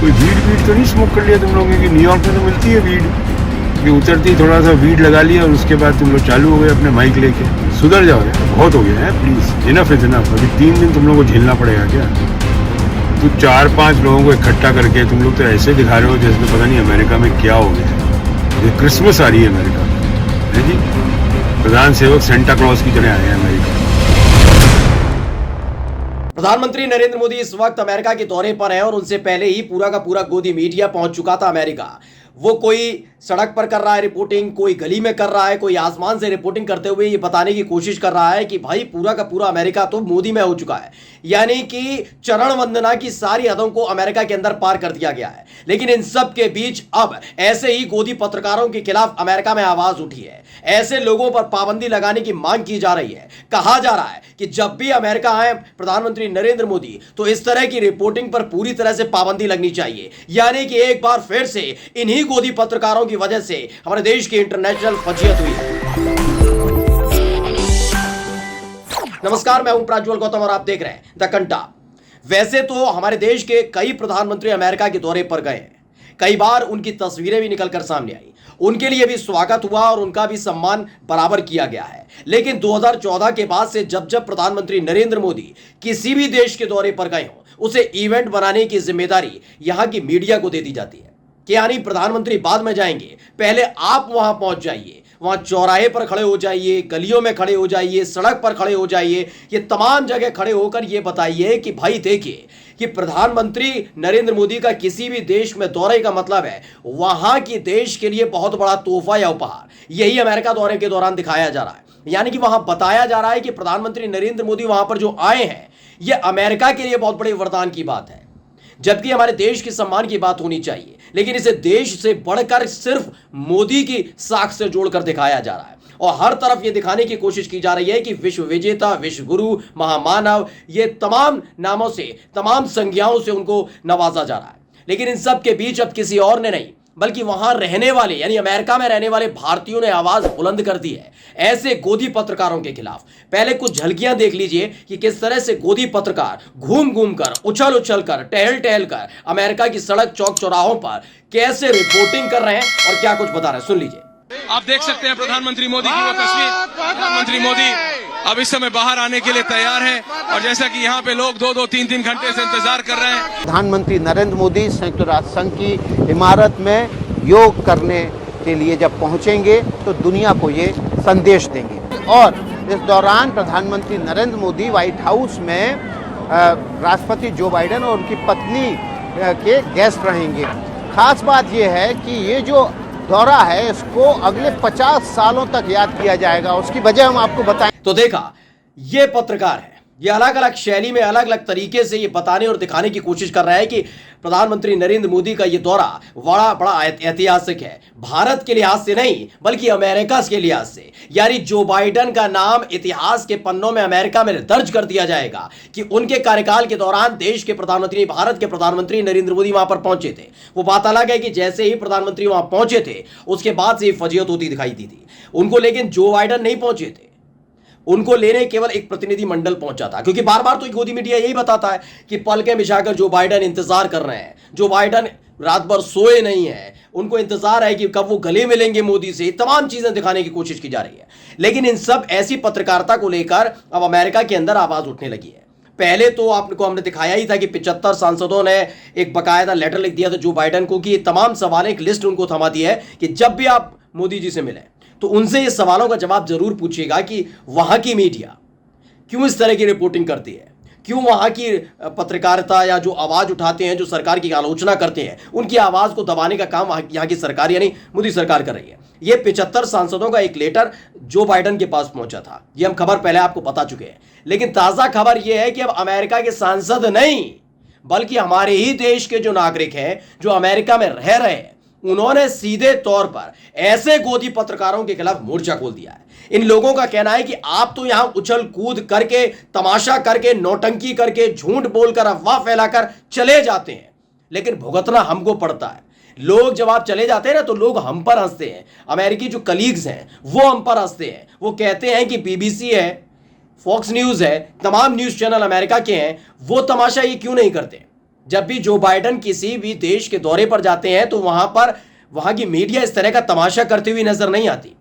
कोई वीड तो नहीं स्मोक कर लिया तुम लोगों ने? कि न्यूयॉर्क में तो मिलती है वीड, कि उतरती थोड़ा सा वीड लगा लिया और उसके बाद तुम लोग चालू हो गए अपने माइक लेके। सुधर जाओ यार, बहुत हो गया है, प्लीज़, इनफ इज इनफ। अभी 3 दिन तुम लोगों को झेलना पड़ेगा क्या? तो 4-5 लोगों को इकट्ठा करके तुम लोग तो ऐसे दिखा रहे हो जैसे पता नहीं अमेरिका में क्या हो गया है। ये क्रिसमस आ रही है अमेरिका में, है जी? प्रधान सेवक सेंटा क्लॉज की तरह आए हैं अमेरिका। प्रधानमंत्री नरेंद्र मोदी इस वक्त अमेरिका के दौरे पर हैं और उनसे पहले ही पूरा का पूरा गोदी मीडिया पहुंच चुका था अमेरिका। वो कोई सड़क पर कर रहा है रिपोर्टिंग, कोई गली में कर रहा है, कोई आसमान से रिपोर्टिंग करते हुए ये बताने की कोशिश कर रहा है कि भाई पूरा का पूरा अमेरिका तो मोदी में हो चुका है। यानी कि चरण वंदना की सारी हदों को अमेरिका के अंदर पार कर दिया गया है। लेकिन इन सब के बीच अब ऐसे ही गोदी पत्रकारों के खिलाफ अमेरिका में आवाज उठी है। ऐसे लोगों पर पाबंदी लगाने की मांग की जा रही है। कहा जा रहा है कि जब भी अमेरिका आए प्रधानमंत्री नरेंद्र मोदी तो इस तरह की रिपोर्टिंग पर पूरी तरह से पाबंदी लगनी चाहिए। यानी कि एक बार फिर से इन्हीं गोदी पत्रकारों की वजह से हमारे देश की इंटरनेशनल फजीयत हुई है। नमस्कार, मैं हूं प्रज्वल गौतम और आप देख रहे हैं द कंटा। वैसे तो हमारे देश के कई प्रधानमंत्री अमेरिका के दौरे पर गए हैं, कई बार उनकी तस्वीरें भी निकलकर सामने आई, उनके लिए भी स्वागत हुआ और उनका भी सम्मान बराबर किया गया है। लेकिन 2014 के बाद से जब जब प्रधानमंत्री नरेंद्र मोदी किसी भी देश के दौरे पर गए हों, उसे इवेंट बनाने की जिम्मेदारी यहां की मीडिया को दे दी जाती है कि यानी प्रधानमंत्री बाद में जाएंगे, पहले आप वहां पहुंच जाइए, वहां चौराहे पर खड़े हो जाइए, गलियों में खड़े हो जाइए, सड़क पर खड़े हो जाइए, ये तमाम जगह खड़े होकर ये बताइए कि भाई देखिए कि प्रधानमंत्री नरेंद्र मोदी का किसी भी देश में दौरे का मतलब है वहां की देश के लिए बहुत बड़ा तोहफा या उपहार। यही अमेरिका दौरे के दौरान दिखाया जा रहा है। यानी कि वहां बताया जा रहा है कि प्रधानमंत्री नरेंद्र मोदी वहां पर जो आए हैं यह अमेरिका के लिए बहुत बड़े वरदान की बात है, जबकि हमारे देश के सम्मान की बात होनी चाहिए। लेकिन इसे देश से बढ़कर सिर्फ मोदी की साख से जोड़कर दिखाया जा रहा है और हर तरफ यह दिखाने की कोशिश की जा रही है कि विश्व विजेता, विश्व गुरु, महामानव, ये तमाम नामों से, तमाम संज्ञाओं से उनको नवाजा जा रहा है। लेकिन इन सब के बीच अब किसी और ने नहीं बल्कि वहां रहने वाले यानी अमेरिका में रहने वाले भारतीयों ने आवाज बुलंद कर दी है ऐसे गोदी पत्रकारों के खिलाफ। पहले कुछ झलकियां देख लीजिए कि किस तरह से गोदी पत्रकार घूम घूम कर, उछल उछल कर, टहल टहल कर अमेरिका की सड़क चौक चौराहों पर कैसे रिपोर्टिंग कर रहे हैं और क्या कुछ बता रहे हैं, सुन लीजिए। आप देख सकते हैं प्रधानमंत्री मोदी की वो तस्वीर। प्रधानमंत्री मोदी अब इस समय बाहर आने के लिए तैयार हैं और जैसा कि यहाँ पे लोग 2-2, 3-3 घंटे से इंतजार कर रहे हैं। प्रधानमंत्री नरेंद्र मोदी संयुक्त राष्ट्र संघ की इमारत में योग करने के लिए जब पहुंचेंगे तो दुनिया को ये संदेश देंगे। और इस दौरान प्रधानमंत्री नरेंद्र मोदी व्हाइट हाउस में राष्ट्रपति जो बाइडेन और उनकी पत्नी के गेस्ट रहेंगे। खास बात यह है कि ये जो दौरा है इसको अगले 50 सालों तक याद किया जाएगा। उसकी वजह हम आपको बताएं। तो देखा, ये पत्रकार है, ये अलग अलग शैली में अलग अलग तरीके से ये बताने और दिखाने की कोशिश कर रहा है कि प्रधानमंत्री नरेंद्र मोदी का ये दौरा बड़ा ऐतिहासिक है, भारत के लिहाज से नहीं बल्कि अमेरिका के लिहाज से। यानी जो बाइडेन का नाम इतिहास के पन्नों में अमेरिका में दर्ज कर दिया जाएगा कि उनके कार्यकाल के दौरान देश के प्रधानमंत्री, भारत के प्रधानमंत्री नरेंद्र मोदी वहां पर पहुंचे थे। वो बात अलग है कि जैसे ही प्रधानमंत्री वहां पहुंचे थे उसके बाद से फजीयत होती दिखाई दी थी उनको। लेकिन जो बाइडेन नहीं पहुंचे थे, उनको लेने केवल एक प्रतिनिधि मंडल पहुंचा था, क्योंकि बार बार तो गोदी मीडिया यही बताता है कि पलकें बिछाकर जो बाइडेन इंतजार कर रहे हैं, जो बाइडेन रात भर सोए नहीं है, उनको इंतजार है कि कब वो गले मिलेंगे मोदी से। तमाम चीजें दिखाने की कोशिश की जा रही है। लेकिन इन सब ऐसी पत्रकारिता को लेकर अब अमेरिका के अंदर आवाज उठने लगी है। पहले तो आपको हमने दिखाया ही था कि 75 सांसदों ने एक बकायदा लेटर लिख दिया था जो बाइडेन को कि ये तमाम सवाल, एक लिस्ट उनको थमा दी है कि जब भी आप मोदी जी से मिले तो उनसे ये सवालों का जवाब जरूर पूछिएगा कि वहां की मीडिया क्यों इस तरह की रिपोर्टिंग करती है, क्यों वहां की पत्रकारिता या जो आवाज उठाते हैं, जो सरकार की आलोचना करते हैं, उनकी आवाज को दबाने का काम यहाँ की सरकार यानी मोदी सरकार कर रही है। ये 75 सांसदों का एक लेटर जो बाइडेन के पास पहुंचा था, ये हम खबर पहले आपको बता चुके हैं। लेकिन ताजा खबर यह है कि अब अमेरिका के सांसद नहीं बल्कि हमारे ही देश के जो नागरिक हैं, जो अमेरिका में रह रहे हैं, उन्होंने सीधे तौर पर ऐसे गोदी पत्रकारों के खिलाफ मोर्चा खोल दिया है। इन लोगों का कहना है कि आप तो यहां उछल कूद करके, तमाशा करके, नौटंकी करके, झूठ बोलकर, अफवाह फैलाकर चले जाते हैं, लेकिन भुगतना हमको पड़ता है। लोग जब आप चले जाते हैं ना तो लोग हम पर हंसते हैं। अमेरिकी जो कलीग्स हैं वो हम पर हंसते हैं। वो कहते हैं कि बीबीसी है, फॉक्स न्यूज है, तमाम न्यूज चैनल अमेरिका के हैं, वो तमाशा ये क्यों नहीं करते। जब भी जो बाइडेन किसी भी देश के दौरे पर जाते हैं तो वहां की मीडिया इस तरह का तमाशा करती हुई नजर नहीं आती।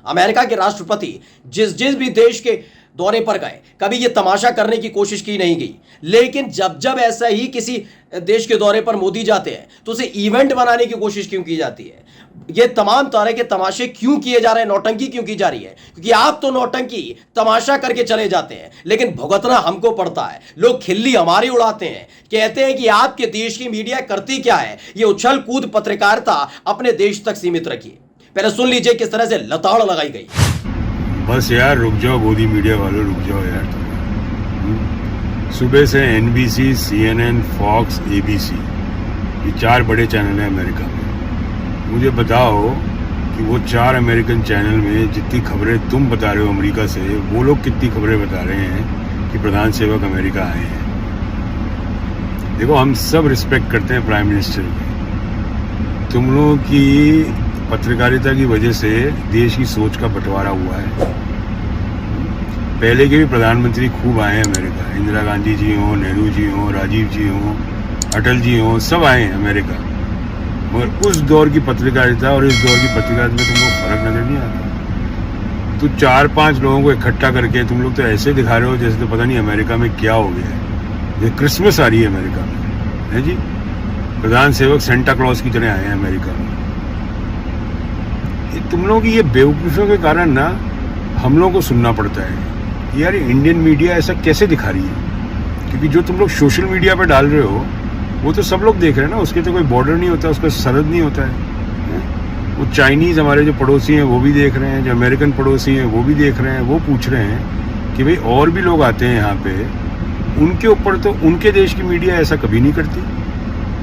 अमेरिका के राष्ट्रपति जिस भी देश के दौरे पर गए कभी यह तमाशा करने की कोशिश की नहीं गई, लेकिन जब ऐसा ही किसी देश के दौरे पर मोदी जाते हैं तो उसे इवेंट बनाने की कोशिश क्यों की जाती है? ये तमाम तरह के तमाशे क्यों किए जा रहे हैं, नौटंकी क्यों की जा रही है? क्योंकि आप तो नौटंकी तमाशा करके चले जाते हैं लेकिन भुगतना हमको पड़ता है। लोग खिल्ली हमारी उड़ाते हैं, कहते हैं कि आपके देश की मीडिया करती क्या है, ये उछल कूद पत्रकारिता अपने देश तक सीमित रखिए। पहले सुन लीजिए किस तरह से लताड़ लगाई गई। बस यार रुक जाओ, गोदी मीडिया वालों रुक जाओ यार। सुबह से NBC, CNN, Fox, ABC, ये 4 बड़े चैनल हैं अमेरिका में। मुझे बताओ कि वो 4 अमेरिकन चैनल में जितनी खबरें तुम बता रहे हो अमेरिका से, वो लोग कितनी खबरें बता रहे हैं कि प्रधान सेवक अमेरिका आए हैं। देखो, हम सब रिस्पेक्ट करते हैं प्राइम मिनिस्टर की। तुम लोगों की पत्रकारिता की वजह से देश की सोच का बंटवारा हुआ है। पहले के भी प्रधानमंत्री खूब आए हैं अमेरिका, इंदिरा गांधी जी हों, नेहरू जी हों, राजीव जी हों, अटल जी हों, सब आए हैं अमेरिका। मगर उस दौर की पत्रकारिता और इस दौर की पत्रकारिता में तुमको फर्क नजर नहीं आता। तो 4-5 लोगों को इकट्ठा करके तुम लोग तो ऐसे दिखा रहे हो जैसे तो पता नहीं अमेरिका में क्या हो गया है। ये क्रिसमस आ रही है अमेरिका में, है जी। प्रधान सेवक सेंटा क्लॉज की तरह आए हैं अमेरिका में। तुम लोगों की ये बेवकूफ़ियों के कारण ना हम लोगों को सुनना पड़ता है यार, इंडियन मीडिया ऐसा कैसे दिखा रही है। क्योंकि जो तुम लोग सोशल मीडिया पे डाल रहे हो वो तो सब लोग देख रहे हैं ना, उसके तो कोई बॉर्डर नहीं होता, उसका सरहद नहीं होता है। वो चाइनीज़ हमारे जो पड़ोसी हैं वो भी देख रहे हैं, जो अमेरिकन पड़ोसी हैं वो भी देख रहे हैं। वो पूछ रहे हैं कि भाई और भी लोग आते हैं यहाँ पे, उनके ऊपर तो उनके देश की मीडिया ऐसा कभी नहीं करती।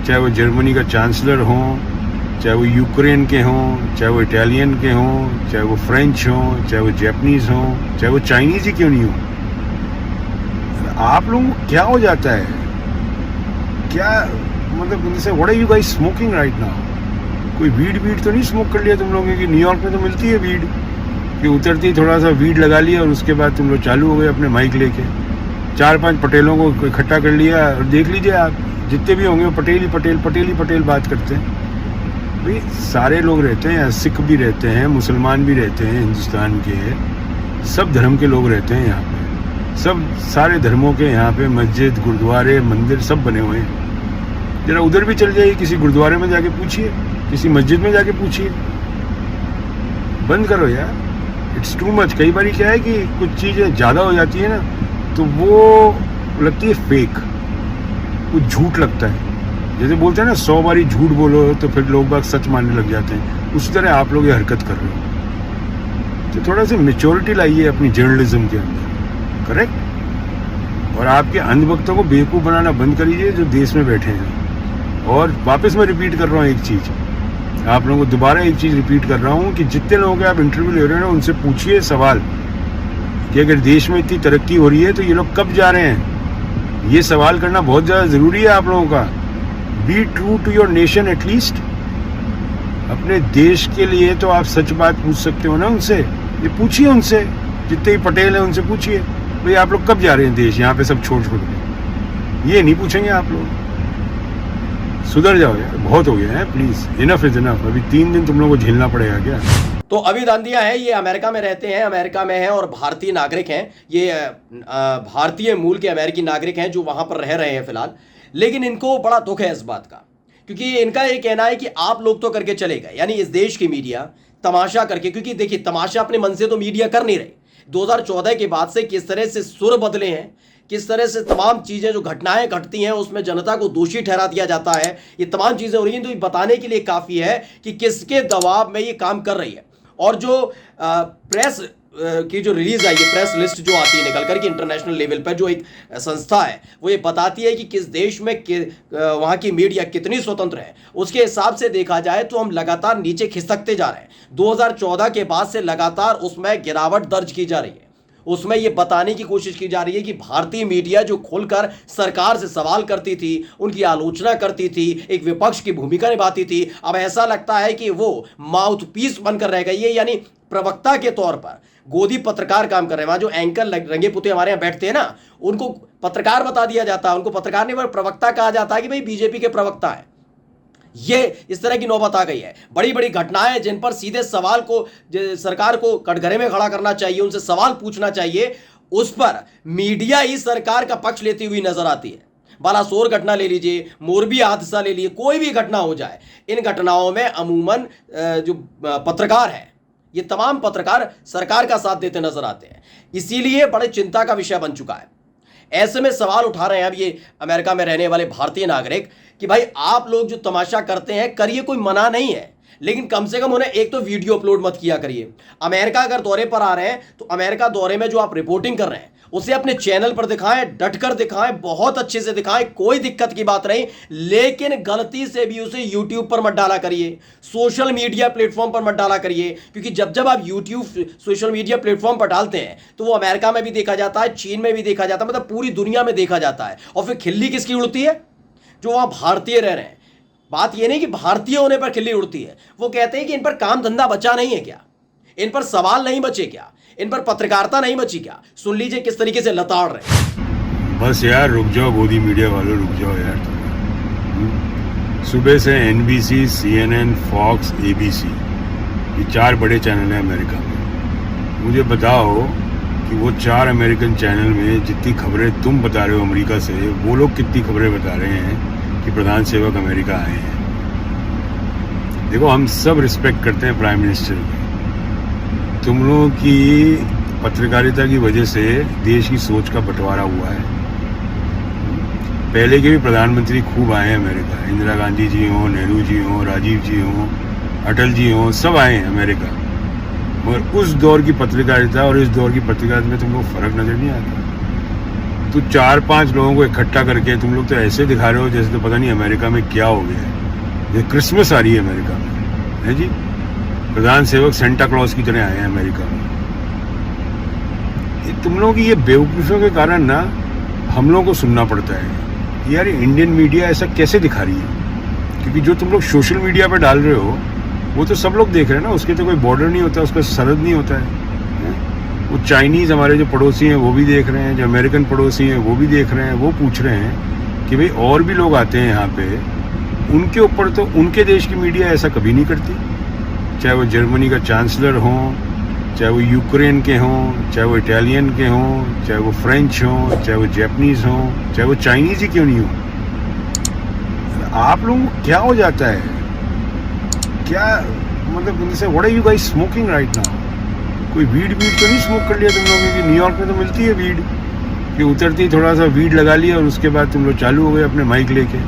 चाहे वो जर्मनी का चांसलर हों, चाहे वो यूक्रेन के हों, चाहे वो इटालियन के हों, चाहे वो फ्रेंच हों, चाहे वो जैपनीज़ हों, चाहे वो चाइनीज़ ही क्यों नहीं हो। आप लोगों को क्या हो जाता है, क्या मतलब जैसे what are you guys smoking right now? कोई वीड तो नहीं स्मोक कर लिया तुम लोगों की? न्यूयॉर्क में तो मिलती है वीड, कि उतरती थोड़ा सा वीड लगा लिया और उसके बाद तुम लोग चालू हो गए अपने माइक लेके। 4-5 पटेलों को इकट्ठा कर लिया और देख लीजिए आप, जितने भी होंगे वो पटेल ही पटेल बात करते हैं। भाई सारे लोग रहते हैं, सिख भी रहते हैं, मुसलमान भी रहते हैं, हिंदुस्तान के सब धर्म के लोग रहते हैं यहाँ पे। सब सारे धर्मों के यहाँ पे मस्जिद, गुरुद्वारे, मंदिर सब बने हुए हैं। जरा उधर भी चल जाइए, किसी गुरुद्वारे में जाके पूछिए, किसी मस्जिद में जाके पूछिए। बंद करो यार, इट्स टू मच। कई बार क्या है कि कुछ चीज़ें ज़्यादा हो जाती है ना तो वो लगती है फेक, वो झूठ लगता है। जैसे बोलते हैं ना 100 बारी झूठ बोलो तो फिर लोग बाग सच मानने लग जाते हैं, उसी तरह आप लोग ये हरकत कर रहे हो। तो थोड़ा सा मेच्योरिटी लाइए अपनी जर्नलिज्म के अंदर, करेक्ट। और आपके अंधभक्तों को बेवकूफ़ बनाना बंद करिए जो देश में बैठे हैं। और वापस मैं रिपीट कर रहा हूँ एक चीज़, आप लोगों को दोबारा एक चीज़ रिपीट कर रहा हूँ कि जितने लोगों के आप इंटरव्यू ले रहे हो ना उनसे पूछिए सवाल कि अगर देश में इतनी तरक्की हो रही है तो ये लोग कब जा रहे हैं। ये सवाल करना बहुत ज़्यादा ज़रूरी है आप लोगों का। Be true to your nation at least. अपने देश के लिए तो आप सच बात पूछ सकते हो ना उनसे, ये पूछिए उनसे, जितने भी पटेल हैं उनसे पूछिए भाई आप लोग कब जा रहे हैं देश यहाँ पे सब छोड़ के। ये नहीं पूछेंगे आप लोग। सुधर जाओ यार, बहुत हो गया है, प्लीज, इनफ इज इनफ। अभी 3 दिन तुम लोगों को झेलना पड़ेगा क्या? तो अभी दांदिया है, ये अमेरिका में रहते हैं, अमेरिका में हैं और भारतीय नागरिक हैं। ये भारतीय मूल के अमेरिकी नागरिक हैं जो वहां पर रह रहे हैं फिलहाल। लेकिन इनको बड़ा दुख है इस बात का, क्योंकि इनका ये कहना है कि आप लोग तो करके चले गए, यानी इस देश की मीडिया तमाशा करके। क्योंकि देखिए, तमाशा अपने मन से तो मीडिया कर नहीं रही। 2014 के बाद से किस तरह से सुर बदले हैं, किस तरह से तमाम चीज़ें जो घटनाएं घटती हैं उसमें जनता को दोषी ठहरा दिया जाता है, ये तमाम चीज़ें हो रही हैं। तो ये बताने के लिए काफ़ी है कि किसके दबाव में ये काम कर रही है। और जो प्रेस की जो रिलीज आई है, प्रेस लिस्ट जो आती है निकल कर के इंटरनेशनल लेवल पर, जो एक संस्था है वो ये बताती है कि किस देश में वहाँ की मीडिया कितनी स्वतंत्र है। उसके हिसाब से देखा जाए तो हम लगातार नीचे खिसकते जा रहे हैं। 2014 के बाद से लगातार उसमें गिरावट दर्ज की जा रही है। उसमें यह बताने की कोशिश की जा रही है कि भारतीय मीडिया जो खुलकर सरकार से सवाल करती थी, उनकी आलोचना करती थी, एक विपक्ष की भूमिका निभाती थी, अब ऐसा लगता है कि वो माउथपीस बनकर रह गई है, यानी प्रवक्ता के तौर पर गोदी पत्रकार काम कर रहे हैं। वहां जो एंकर रंगे पुते हमारे यहां बैठते हैं ना, उनको पत्रकार बता दिया जाता है, उनको पत्रकार नहीं प्रवक्ता कहा जाता है कि भाई बीजेपी के प्रवक्ता है। ये इस तरह की नौबत आ गई है। बड़ी बड़ी घटनाएं जिन पर सीधे सवाल को सरकार को कटघरे में खड़ा करना चाहिए, उनसे सवाल पूछना चाहिए, उस पर मीडिया ही सरकार का पक्ष लेती हुई नजर आती है। बालासोर घटना ले लीजिए, मोरबी हादसा ले लीजिए, कोई भी घटना हो जाए, इन घटनाओं में अमूमन जो पत्रकार है, ये तमाम पत्रकार सरकार का साथ देते नजर आते हैं। इसीलिए बड़े चिंता का विषय बन चुका है। ऐसे में सवाल उठा रहे हैं अब ये अमेरिका में रहने वाले भारतीय नागरिक कि भाई आप लोग जो तमाशा करते हैं करिए, कोई मना नहीं है, लेकिन कम से कम उन्हें एक तो वीडियो अपलोड मत किया करिए। अमेरिका अगर दौरे पर आ रहे हैं तो अमेरिका दौरे में जो आप रिपोर्टिंग कर रहे हैं उसे अपने चैनल पर दिखाएं, डटकर दिखाएं, बहुत अच्छे से दिखाएं, कोई दिक्कत की बात नहीं, लेकिन गलती से भी उसे यूट्यूब पर मत डाला करिए, सोशल मीडिया प्लेटफॉर्म पर मत डाला करिए, क्योंकि जब जब आप यूट्यूब सोशल मीडिया प्लेटफॉर्म पर डालते हैं तो वो अमेरिका में भी देखा जाता है, चीन में भी देखा जाता है, मतलब पूरी दुनिया में देखा जाता है। और फिर खिल्ली किसकी उड़ती है? जो वहां भारतीय रह रहे हैं। बात यह नहीं कि भारतीय होने पर खिल्ली उड़ती है, वो कहते हैं कि इन पर काम धंधा बचा नहीं है क्या, इन पर सवाल नहीं बचे क्या, इन पर पत्रकारिता नहीं बची क्या? सुन लीजिए किस तरीके से लताड़ रहे। बस यार रुक जाओ, गोदी मीडिया वालों रुक जाओ यार। सुबह से NBC, CNN, फॉक्स, ABC, ये 4 बड़े चैनल हैं अमेरिका में। मुझे बताओ कि वो 4 अमेरिकन चैनल में जितनी खबरें तुम बता रहे हो अमेरिका से, वो लोग कितनी खबरें बता रहे हैं कि प्रधान सेवक अमेरिका आए हैं। देखो, हम सब रिस्पेक्ट करते हैं प्राइम मिनिस्टर की। तुम लोगों की पत्रकारिता की वजह से देश की सोच का बंटवारा हुआ है। पहले के भी प्रधानमंत्री खूब आए हैं अमेरिका, इंदिरा गांधी जी हों, नेहरू जी हों, राजीव जी हों, अटल जी हों, सब आए हैं अमेरिका। मगर उस दौर की पत्रकारिता और इस दौर की पत्रकारिता में तुम लोग फर्क नजर नहीं आता। तो 4-5 लोगों को इकट्ठा करके तुम लोग तो ऐसे दिखा रहे हो जैसे तो पता नहीं अमेरिका में क्या हो गया है। ये क्रिसमस आ रही है अमेरिका में, है जी। प्रधान सेवक सेंटा क्लॉज की तरह आए हैं अमेरिका में। तुम लोगों की ये बेवकूफ़ियों के कारण ना हम लोगों को सुनना पड़ता है कि यार इंडियन मीडिया ऐसा कैसे दिखा रही है। क्योंकि जो तुम लोग सोशल मीडिया पर डाल रहे हो वो तो सब लोग देख रहे हैं ना, उसके तो कोई बॉर्डर नहीं होता, उसका सरहद नहीं होता है। वो चाइनीज़ हमारे जो पड़ोसी हैं वो भी देख रहे हैं, जो अमेरिकन पड़ोसी हैं वो भी देख रहे हैं, वो पूछ रहे हैं कि भाई और भी लोग आते हैं यहाँ पे, उनके ऊपर तो उनके देश की मीडिया ऐसा कभी नहीं करती। चाहे वो जर्मनी का चांसलर हों, चाहे वो यूक्रेन के हों, चाहे वो इटालियन के हों, चाहे वो फ्रेंच हों, चाहे वो जैपनीज़ हों, चाहे वो चाइनीज़ ही क्यों नहीं हो। आप लोगों को क्या हो जाता है, क्या मतलब जैसे what are you guys smoking right now? कोई वीड तो नहीं स्मोक कर लिया तुम लोगों की? न्यूयॉर्क में तो मिलती है वीड, कि उतरती थोड़ा सा वीड लगा लिया और उसके बाद तुम लोग चालू हो गए अपने माइक लेके।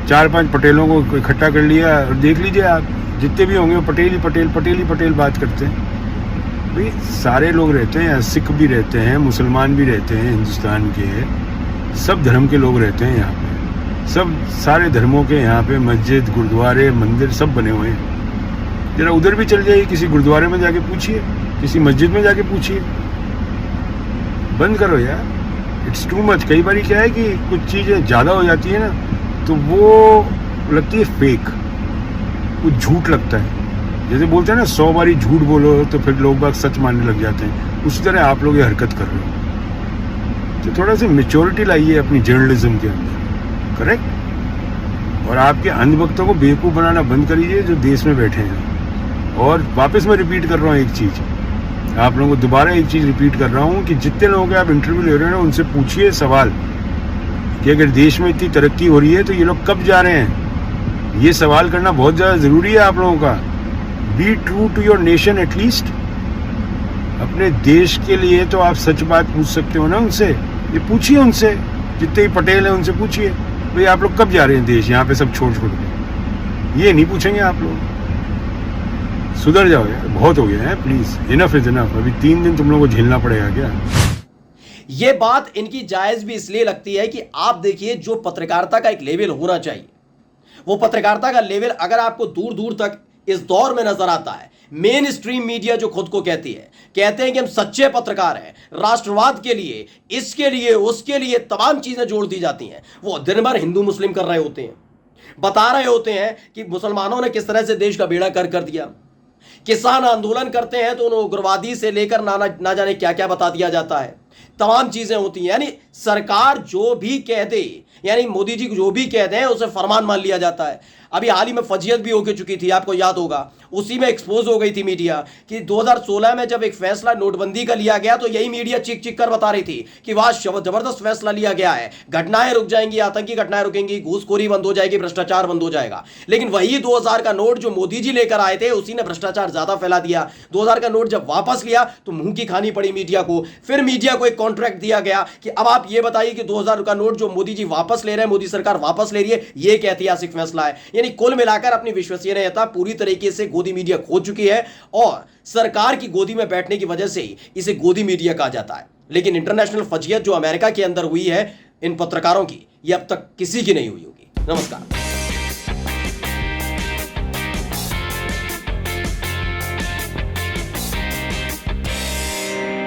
4-5 पटेलों को इकट्ठा कर लिया और देख लीजिए आप जितने भी होंगे वो पटेल ही पटेल बात करते हैं। भाई सारे लोग रहते हैं, सिख भी रहते हैं, मुसलमान भी रहते हैं, हिंदुस्तान के सब धर्म के लोग रहते हैं यहाँ पे। सब सारे धर्मों के यहाँ पे मस्जिद, गुरुद्वारे, मंदिर सब बने हुए हैं। जरा उधर भी चल जाइए, किसी गुरुद्वारे में जाके पूछिए, किसी मस्जिद में जाके पूछिए। बंद करो यार, इट्स टू मच। कई बार क्या है कि कुछ चीज़ें ज़्यादा हो जाती है ना तो वो लगती है फेक, वो झूठ लगता है। जैसे बोलते हैं ना 100 बारी झूठ बोलो तो फिर लोग बाग सच मानने लग जाते हैं, उसी तरह आप लोग ये हरकत कर रहे हो। तो थोड़ा सा मेच्योरिटी लाइए अपनी जर्नलिज्म के अंदर, करेक्ट। और आपके अंधभक्तों को बेवकूफ़ बनाना बंद करिए जो देश में बैठे हैं। और वापस मैं रिपीट कर रहा हूँ एक चीज़, आप लोगों को दोबारा एक चीज़ रिपीट कर रहा हूँ कि जितने लोगों के आप इंटरव्यू ले रहे हो ना उनसे पूछिए सवाल कि अगर देश में इतनी तरक्की हो रही है तो ये लोग कब जा रहे हैं। ये सवाल करना बहुत ज़्यादा ज़रूरी है आप लोगों का। Be true to your nation at least. अपने देश के लिए तो आप सच बात पूछ सकते हो ना उनसे, ये पूछिए उनसे, जितने ही पटेल हैं उनसे पूछिए भाई आप लोग कब जा रहे हैं देश यहाँ पे सब छोड़ के। ये नहीं पूछेंगे आप लोग। सुधर जाओ यार, बहुत हो गया है, प्लीज, इनफ इज इनफ। अभी 3 दिन तुम लोगों को झेलना पड़ेगा क्या? ये बात इनकी जायज भी इसलिए लगती है कि आप देखिए जो पत्रकारिता का एक लेवल होना चाहिए, वो पत्रकारिता का लेवल अगर आपको दूर दूर तक इस दौर में नजर आता है, मेन स्ट्रीम मीडिया जो खुद को कहती है, कहते हैं कि हम सच्चे पत्रकार हैं, राष्ट्रवाद के लिए, इसके लिए, उसके लिए तमाम चीजें जोड़ दी जाती हैं। वो दिन भर हिंदू मुस्लिम कर रहे होते हैं, बता रहे होते हैं कि मुसलमानों ने किस तरह से देश का बेड़ा कर दिया, किसान आंदोलन करते हैं तो उन उग्रवादी से लेकर ना जाने क्या क्या बता दिया जाता है, तमाम चीजें होती हैं। यानी सरकार जो भी कह दे, यानी मोदी जी जो भी कहते हैं उसे फरमान मान लिया जाता है। अभी हाल ही में फजीयत भी होके चुकी थी, आपको याद होगा, उसी में एक्सपोज हो गई थी मीडिया कि 2016 में जब एक फैसला नोटबंदी का लिया गया तो यही मीडिया चिक चिक कर बता रही थी कि वह जबरदस्त फैसला लिया गया है, घटनाएं रुक जाएंगी, आतंकी घटनाएं रुकेंगी, घूसखोरी बंद हो जाएगी, भ्रष्टाचार बंद हो जाएगा। लेकिन वही 2000 का नोट जो मोदी जी लेकर आए थे उसी ने भ्रष्टाचार ज्यादा फैला दिया। 2000 का नोट जब वापस लिया तो मुंह की खानी पड़ी मीडिया को। फिर मीडिया को एक कॉन्ट्रैक्ट दिया गया कि अब आप ये बताइए कि 2000 का नोट जो मोदी जी वापस ले रहे हैं, मोदी सरकार वापस ले रही है, ये एक ऐतिहासिक फैसला है। यानी कुल मिलाकर अपनी विश्वसनीयता पूरी तरीके से गोदी मीडिया खो चुकी है और सरकार की गोदी में बैठने की वजह से ही इसे गोदी मीडिया कहा जाता है। लेकिन इंटरनेशनल फजीयत जो अमेरिका के अंदर हुई है इन पत्रकारों की, ये अब तक किसी की नहीं हुई होगी। नमस्कार।